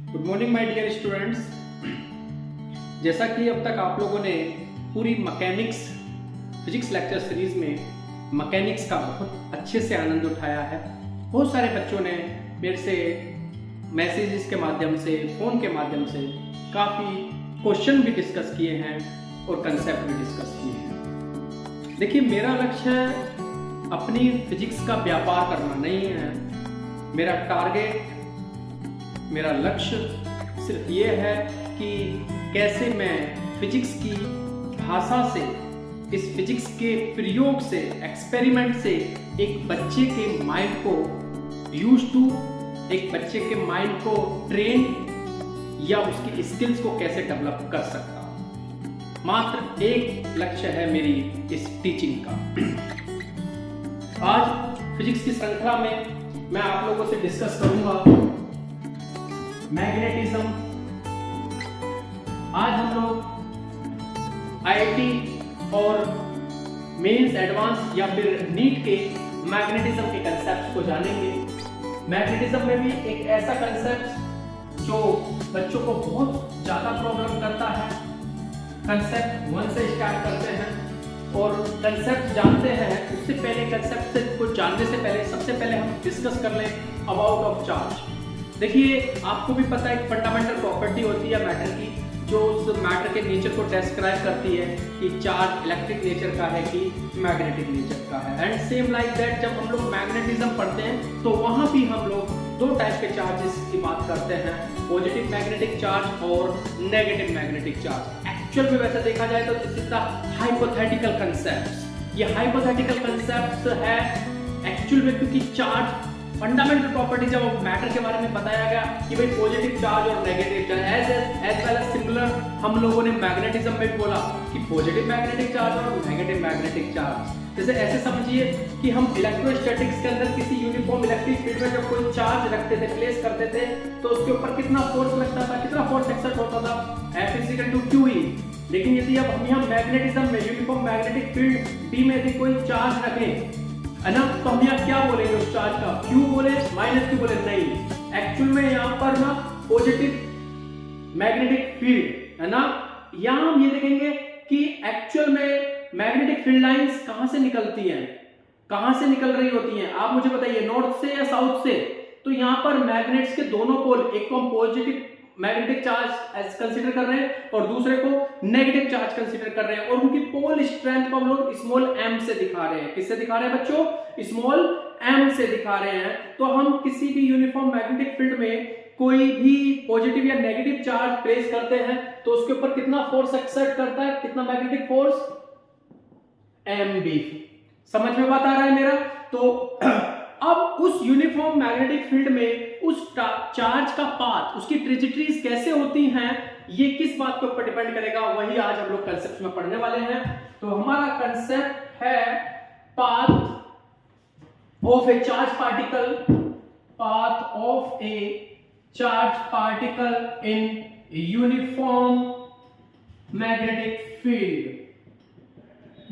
Good morning my dear students. जैसा कि अब तक आप लोगों ने पूरी मैकेनिक्स फिजिक्स लेक्चर सीरीज में मैकेनिक्स का बहुत अच्छे से आनंद उठाया है। बहुत सारे बच्चों ने मेरे से मैसेजेस के माध्यम से, फ़ोन के माध्यम से काफ़ी क्वेश्चन भी डिस्कस किए हैं और कंसेप्ट भी डिस्कस किए हैं। देखिए, मेरा लक्ष्य अपनी फिजिक्स का व्यापार करना नहीं है। मेरा टारगेट, मेरा लक्ष्य सिर्फ ये है कि कैसे मैं फिजिक्स की भाषा से, इस फिजिक्स के प्रयोग से, एक्सपेरिमेंट से एक बच्चे के माइंड को एक बच्चे के माइंड को ट्रेन या उसकी स्किल्स को कैसे डेवलप कर सकता हूं। मात्र एक लक्ष्य है मेरी इस टीचिंग का। आज फिजिक्स की श्रृंखला में मैं आप लोगों से डिस्कस करूंगा मैग्नेटिज्म। आज हम लोग आईआईटी और मेंस, एडवांस या फिर नीट के मैग्नेटिज्म के कंसेप्ट को जानेंगे। मैग्नेटिज्म में भी एक ऐसा कंसेप्ट जो बच्चों को बहुत ज्यादा प्रॉब्लम करता है। कंसेप्ट 1 से स्टार्ट करते हैं और कंसेप्ट जानते हैं। उससे पहले कंसेप्ट को जानने से पहले सबसे पहले हम डिस्कस कर लें अबाउट ऑफ चार्ज। देखिए, आपको भी पता है एक फंडामेंटल प्रॉपर्टी होती है मैटर की, जो उस मैटर के नेचर को डिस्क्राइब करती है कि चार्ज इलेक्ट्रिक नेचर का है कि मैग्नेटिक नेचर का है। एंड सेम लाइक दैट, जब हम लोग मैग्नेटिज्म पढ़ते हैं तो वहां भी हम लोग दो टाइप के चार्जेस की बात करते हैं, पॉजिटिव मैग्नेटिक चार्ज और नेगेटिव मैग्नेटिक चार्ज। एक्चुअल में वैसे देखा जाए तो this is the hypothetical concept. ये हाइपोथेटिकल कंसेप्ट है एक्चुअल में, क्योंकि चार्ज फंडामेंटल प्रॉपर्टी जब मैटर के बारे में बताया गया कि भाई पॉजिटिव चार्ज और negative charge as well as similar, हम लोगों ने मैग्नेटिज्म में भी बोला कि पॉजिटिव मैग्नेटिक चार्ज और नेगेटिव मैग्नेटिक चार्ज। जैसे ऐसे समझिए कि हम इलेक्ट्रोस्टैटिक्स के अंदर किसी यूनिफॉर्म इलेक्ट्रिक फील्ड में जब कोई चार्ज रखते थे, प्लेस करते थे, तो उसके ऊपर कितना फोर्स लगता था, कितना फोर्स एक्सर्ट होता था, F=QE। लेकिन यदि अब हम यहाँ मैग्नेटिज्म में यूनिफॉर्म मैग्नेटिक फील्ड B में यदि कोई चार्ज रखें, है ना, तो हम यहाँ क्या बोलेंगे उस चार्ज का? Q बोले, -Q बोले? नहीं, एक्चुअल में यहाँ पर ना पॉजिटिव मैग्नेटिक फील्ड है ना, यहाँ हम ये देखेंगे कि एक्चुअल में मैग्नेटिक फील्ड लाइंस कहां से निकलती हैं, कहां से निकल रही होती हैं, आप मुझे बताइए, नॉर्थ से या साउथ से? तो यहाँ पर मैग्नेट्स के दोनों पोल, एक को हम positive magnetic charge as consider कर रहे हैं और दूसरे को नेगेटिव चार्ज कंसीडर कर रहे हैं, और उनकी पोल स्ट्रेंथ को हम लोग स्मॉल m से दिखा रहे हैं। किससे दिखा रहे हैं बच्चों? स्मॉल m से दिखा रहे हैं। तो हम किसी भी यूनिफॉर्म मैग्नेटिक फील्ड में कोई भी पॉजिटिव या नेगेटिव चार्ज प्लेस करते हैं तो उसके ऊपर कितना फोर्स एक्सर्ट करता है, कितना मैग्नेटिक फोर्स? mb। समझ में बात आ रहा है मेरा? तो अब उस यूनिफॉर्म मैग्नेटिक फील्ड में उस चार्ज का पाथ, उसकी ट्रेजेक्टरीज कैसे होती हैं, ये किस बात के ऊपर डिपेंड करेगा, वही आज हम लोग कंसेप्ट में पढ़ने वाले हैं। तो हमारा कंसेप्ट है path of A charge particle, path of A charge particle in uniform magnetic field.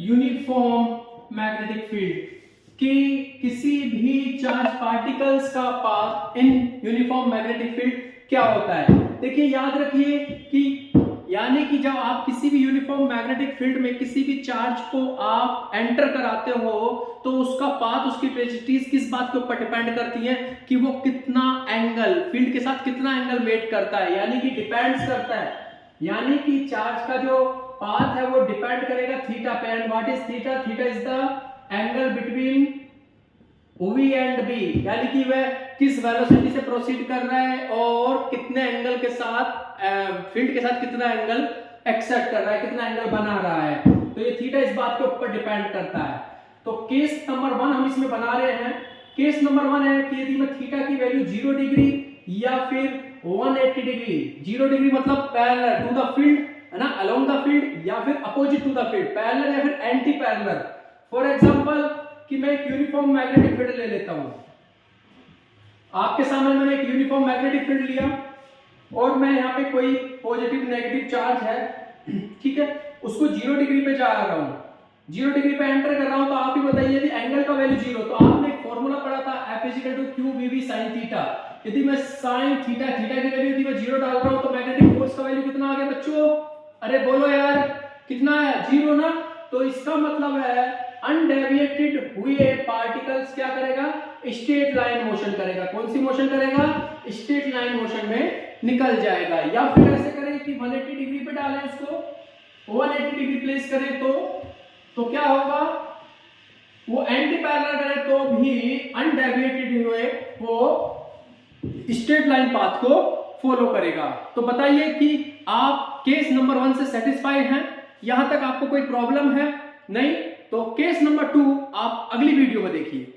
Uniform magnetic field कि किसी भी चार्ज पार्टिकल्स का path in uniform magnetic field क्या होता है। देखिए, याद रखिए कि यानी कि जब आप किसी भी यूनिफॉर्म मैग्नेटिक फील्ड में किसी भी चार्ज को आप एंटर कराते हो तो उसका पाथ, उसकी ट्रेजेक्टरीज किस बात के ऊपर डिपेंड करती है कि वो कितना एंगल फील्ड के साथ कितना एंगल मेक करता है, यानी कि डिपेंड्स करता है। यानी कि चार्ज का जो पाथ है वो डिपेंड करेगा थीटा पे। And what is theta? Theta is the angle between V and B, यानी कि वह किस वेलोसिटी से प्रोसीड कर रहा है और कितने एंगल के साथ, फील्ड के साथ कितना एंगल एक्सर्ट कर रहा है, कितना एंगल बना रहा है। तो ये थीटा इस बात के ऊपर डिपेंड करता है। तो केस नंबर 1 हम इसमें बना रहे हैं। केस नंबर 1 है कि यदि मैं थीटा की वैल्यू 0 डिग्री या फिर 180 डिग्री, 0 डिग्री मतलब पैरेलल टू द फील्ड, है ना, अलोंग द फील्ड, या फिर opposite to the field, parallel या फिर एंटी पैरेलल। फॉर एग्जांपल कि मैं एक यूनिफॉर्म मैग्नेटिक फील्ड ले लेता हूं। आपके सामने मैंने एक यूनिफॉर्म मैग्नेटिक फील्ड लिया और मैं यहाँ पे कोई पॉजिटिव नेगेटिव चार्ज है, ठीक है, उसको 0 डिग्री पे जा रहा हूं, 0 डिग्री पे एंटर कर रहा हूं। तो आप ही बताइए, यदि एंगल का वैल्यू 0, तो आपने एक फॉर्मूला पढ़ा था F=QVV sin थीटा। यदि मैं साइन थीटा थीटा की वैल्यू यदि मैं 0 डाल रहा हूं तो मैग्नेटिक फोर्स का वैल्यू कितना आ गया बच्चों? अरे बोलो यार, कितना है? 0 ना। तो इसका मतलब है अनडेविएटेड हुए पार्टिकल्स क्या करेगा? स्ट्रेट लाइन मोशन करेगा। कौन सी मोशन करेगा? स्ट्रेट लाइन मोशन में निकल जाएगा। या फिर ऐसे करें कि 180 डिग्री पे डालें इसको, 180 डिग्री प्लेस करें तो क्या होगा? वो एंटी पैरेलल करें तो भी अनडेविएटेड हुए वो स्ट्रेट लाइन पाथ को फॉलो करेगा। तो बताइए कि आप केस नंबर 1 से सेटिस्फाइड हैं? यहां तक आपको कोई प्रॉब्लम है? नहीं? तो केस नंबर 2 आप अगली वीडियो में देखिए।